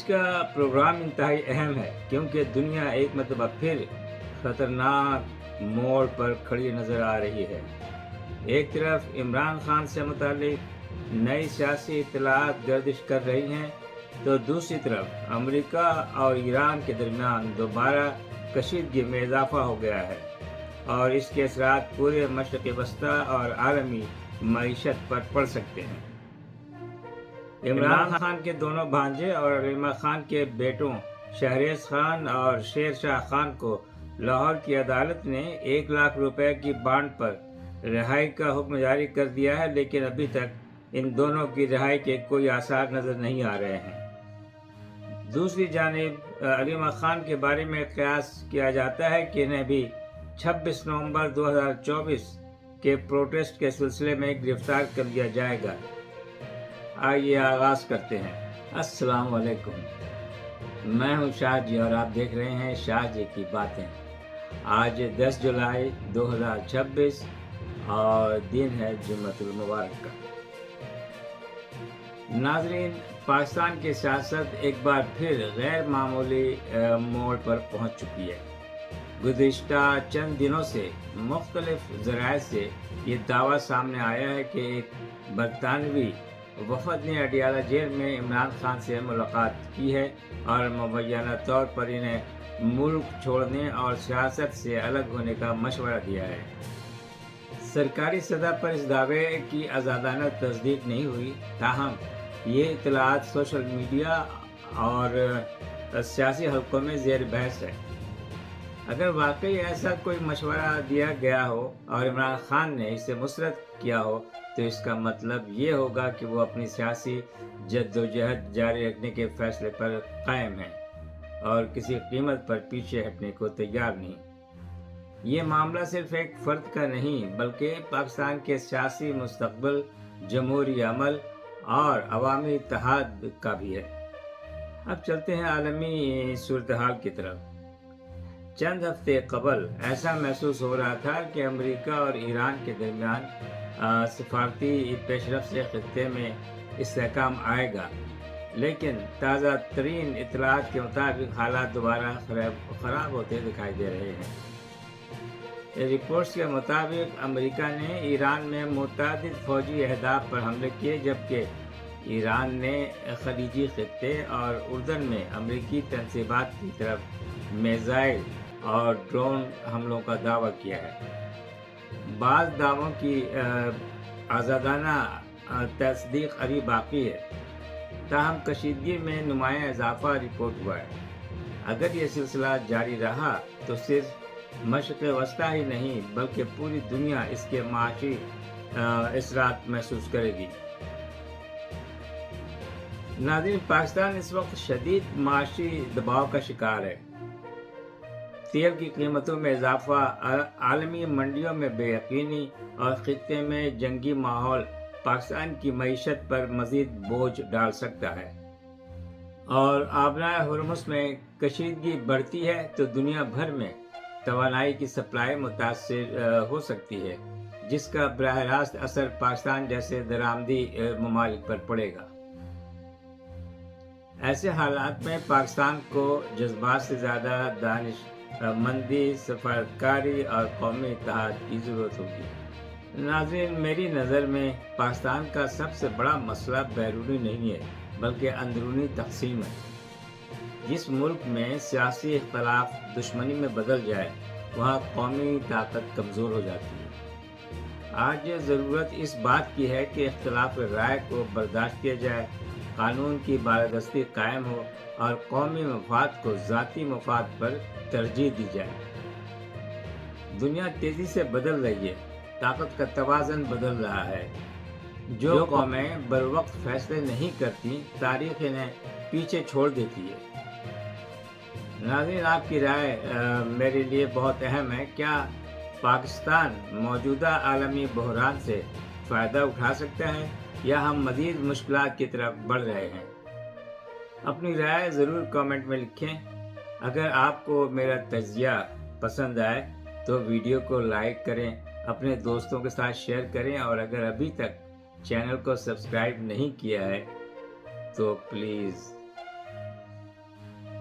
کا پروگرام انتہائی اہم ہے کیونکہ دنیا ایک مرتبہ پھر خطرناک موڑ پر کھڑی نظر آ رہی ہے۔ ایک طرف عمران خان سے متعلق نئی سیاسی اطلاعات گردش کر رہی ہیں تو دوسری طرف امریکہ اور ایران کے درمیان دوبارہ کشیدگی میں اضافہ ہو گیا ہے اور اس کے اثرات پورے مشرق وسطیٰ اور عالمی معیشت پر پڑ سکتے ہیں۔ عمران خان کے دونوں بھانجے اور علیمہ خان کے بیٹوں شہریز خان اور شیر شاہ خان کو لاہور کی عدالت نے 1,00,000 روپے کی بانڈ پر رہائی کا حکم جاری کر دیا ہے، لیکن ابھی تک ان دونوں کی رہائی کے کوئی آثار نظر نہیں آ رہے ہیں۔ دوسری جانب علیمہ خان کے بارے میں قیاس کیا جاتا ہے کہ انہیں بھی 26 نومبر 2024 کے پروٹیسٹ کے سلسلے میں گرفتار کر لیا جائے گا۔ آئیے آغاز کرتے ہیں۔ السلام علیکم، میں ہوں شاہ جی اور آپ دیکھ رہے ہیں شاہ جی کی باتیں۔ آج 10 جولائی 2026 اور دن ہے جمعۃ المبارک کا۔ ناظرین، پاکستان کی سیاست ایک بار پھر غیر معمولی موڑ پر پہنچ چکی ہے۔ گزشتہ چند دنوں سے مختلف ذرائع سے یہ دعویٰ سامنے آیا ہے کہ ایک برطانوی وفد نے اڈیالہ جیل میں عمران خان سے ملاقات کی ہے اور مبینہ طور پر انہیں ملک چھوڑنے اور سیاست سے الگ ہونے کا مشورہ دیا ہے۔ سرکاری سطح پر اس دعوے کی آزادانہ تصدیق نہیں ہوئی، تاہم یہ اطلاعات سوشل میڈیا اور سیاسی حلقوں میں زیر بحث ہے۔ اگر واقعی ایسا کوئی مشورہ دیا گیا ہو اور عمران خان نے اسے مسترد کیا ہو تو اس کا مطلب یہ ہوگا کہ وہ اپنی سیاسی جدوجہد جاری رکھنے کے فیصلے پر قائم ہیں اور کسی قیمت پر پیچھے ہٹنے کو تیار نہیں۔ یہ معاملہ صرف ایک فرد کا نہیں بلکہ پاکستان کے سیاسی مستقبل، جمہوری عمل اور عوامی اتحاد کا بھی ہے۔ اب چلتے ہیں عالمی صورتحال کی طرف۔ چند ہفتے قبل ایسا محسوس ہو رہا تھا کہ امریکہ اور ایران کے درمیان سفارتی پیش رفت سے خطے میں استحکام آئے گا، لیکن تازہ ترین اطلاعات کے مطابق حالات دوبارہ خراب ہوتے دکھائی دے رہے ہیں۔ رپورٹس کے مطابق امریکہ نے ایران میں متعدد فوجی اہداف پر حملے کیے، جبکہ ایران نے خلیجی خطے اور اردن میں امریکی تنصیبات کی طرف میزائل اور ڈرون حملوں کا دعویٰ کیا ہے۔ بعض دعووں کی آزادانہ تصدیق ابھی باقی ہے، تاہم کشیدگی میں نمایاں اضافہ رپورٹ ہوا ہے۔ اگر یہ سلسلہ جاری رہا تو صرف مشرق وسطیٰ ہی نہیں بلکہ پوری دنیا اس کے معاشی اثرات محسوس کرے گی۔ ناظرین، پاکستان اس وقت شدید معاشی دباؤ کا شکار ہے۔ تیل کی قیمتوں میں اضافہ، عالمی منڈیوں میں بے یقینی اور خطے میں جنگی ماحول پاکستان کی معیشت پر مزید بوجھ ڈال سکتا ہے، اور آبنائے ہرمز میں کشیدگی بڑھتی ہے تو دنیا بھر میں توانائی کی سپلائی متاثر ہو سکتی ہے، جس کا براہ راست اثر پاکستان جیسے درآمدی ممالک پر پڑے گا۔ ایسے حالات میں پاکستان کو جذبات سے زیادہ دانش مندی، سفارتکاری اور قومی اتحاد کی ضرورت ہوگی۔ ناظرین، میری نظر میں پاکستان کا سب سے بڑا مسئلہ بیرونی نہیں ہے بلکہ اندرونی تقسیم ہے۔ جس ملک میں سیاسی اختلاف دشمنی میں بدل جائے وہاں قومی طاقت کمزور ہو جاتی ہے۔ آج یہ ضرورت اس بات کی ہے کہ اختلاف رائے کو برداشت کیا جائے، قانون کی بالادستی قائم ہو اور قومی مفاد کو ذاتی مفاد پر ترجیح دی جائے۔ دنیا تیزی سے بدل رہی ہے، طاقت کا توازن بدل رہا ہے۔ جو قومیں بروقت فیصلے نہیں کرتی، تاریخ انہیں پیچھے چھوڑ دیتی ہے۔ ناظرین، آپ کی رائے میرے لیے بہت اہم ہے۔ کیا پاکستان موجودہ عالمی بحران سے فائدہ اٹھا سکتا ہے یا ہم مزید مشکلات کی طرف بڑھ رہے ہیں؟ اپنی رائے ضرور کامنٹ میں لکھیں۔ اگر آپ کو میرا تجزیہ پسند آئے تو ویڈیو کو لائک کریں، اپنے دوستوں کے ساتھ شیئر کریں، اور اگر ابھی تک چینل کو سبسکرائب نہیں کیا ہے تو پلیز